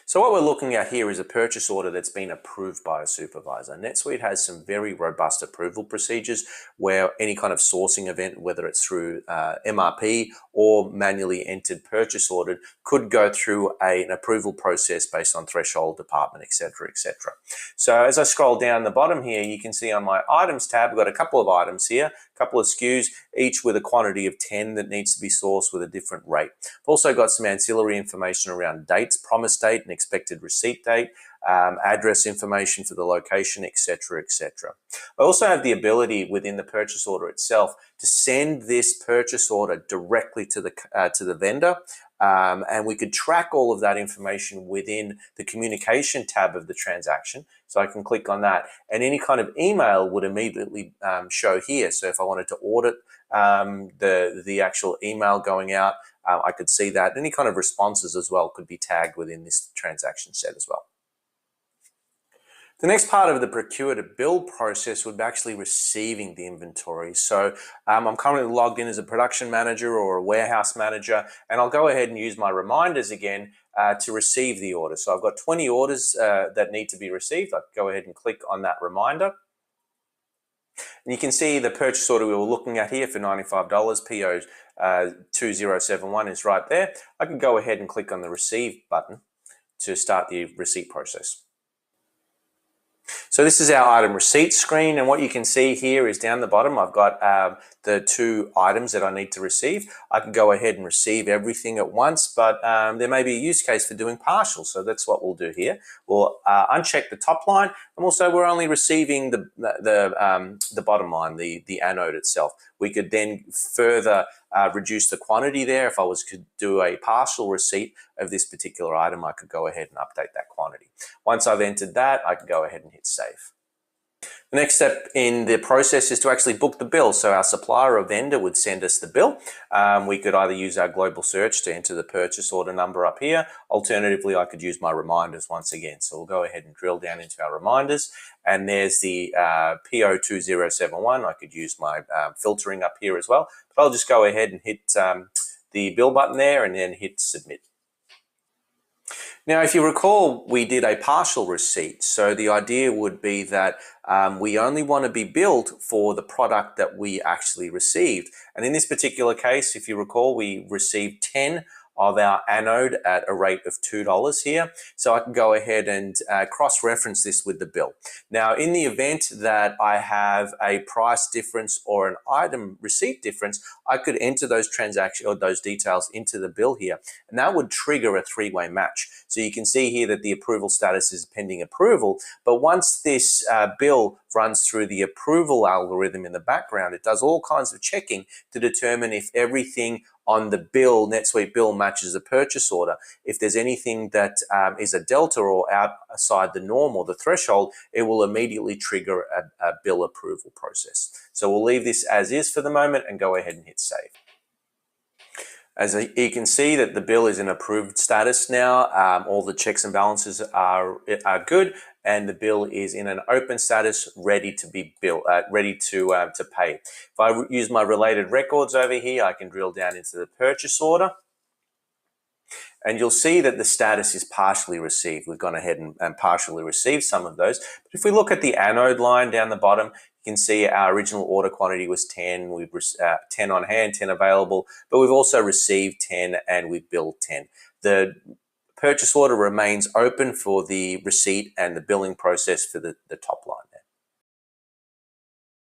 So what we're looking at here is a purchase order that's been approved by a supervisor. NetSuite has some very robust approval procedures where any kind of sourcing event, whether it's through MRP or manually entered purchase order, could go through an approval process based on threshold, department, etc., etc. So as I scroll down the bottom here, you can see on my items tab, I've got a couple of items here, a couple of SKUs, each with a quantity of 10 that needs to be sourced with a different rate. I've also got some ancillary information around dates, promise date and expected receipt date, address information for the location, etc., etc. I also have the ability within the purchase order itself to send this purchase order directly to the vendor, and we could track all of that information within the communication tab of the transaction. So I can click on that, and any kind of email would immediately show here. So if I wanted to audit the actual email going out, I could see that. Any kind of responses as well could be tagged within this transaction set as well. The next part of the procure to bill process would be actually receiving the inventory. So I'm currently logged in as a production manager or a warehouse manager, and I'll go ahead and use my reminders again to receive the order. So I've got 20 orders that need to be received. I can go ahead and click on that reminder. And you can see the purchase order we were looking at here for $95, PO 2071 is right there. I can go ahead and click on the receive button to start the receipt process. So this is our item receipt screen, and what you can see here is down the bottom I've got the 2 items that I need to receive. I can go ahead and receive everything at once, but there may be a use case for doing partial, so that's what we'll do here. We'll uncheck the top line, and also we're only receiving the bottom line, the anode itself. We could then further reduce the quantity there. If I was to do a partial receipt of this particular item, I could go ahead and update that quantity. Once I've entered that, I can go ahead and hit save. The next step in the process is to actually book the bill. So our supplier or vendor would send us the bill. We could either use our global search to enter the purchase order number up here. Alternatively, I could use my reminders once again. So we'll go ahead and drill down into our reminders. And there's the PO 2071. I could use my filtering up here as well. But I'll just go ahead and hit the bill button there and then hit submit. Now, if you recall, we did a partial receipt. So the idea would be that we only want to be billed for the product that we actually received. And in this particular case, if you recall, we received 10 of our anode at a rate of $2 here. So I can go ahead and cross-reference this with the bill. Now, in the event that I have a price difference or an item receipt difference, I could enter those transactions or those details into the bill here, and that would trigger a 3-way match. So you can see here that the approval status is pending approval, but once this bill runs through the approval algorithm in the background, it does all kinds of checking to determine if everything on the bill, NetSuite bill, matches the purchase order. If there's anything that is a delta or outside the norm or the threshold, it will immediately trigger a bill approval process. So we'll leave this as is for the moment and go ahead and hit save. As you can see that the bill is in approved status now. All the checks and balances are good, and the bill is in an open status, ready to be billed, ready to pay. If I use my related records over here, I can drill down into the purchase order, and you'll see that the status is partially received. We've gone ahead and partially received some of those. But if we look at the anode line down the bottom, you can see our original order quantity was 10. We've 10 on hand, 10 available, but we've also received 10 and we've billed 10. The purchase order remains open for the receipt and the billing process for the top line.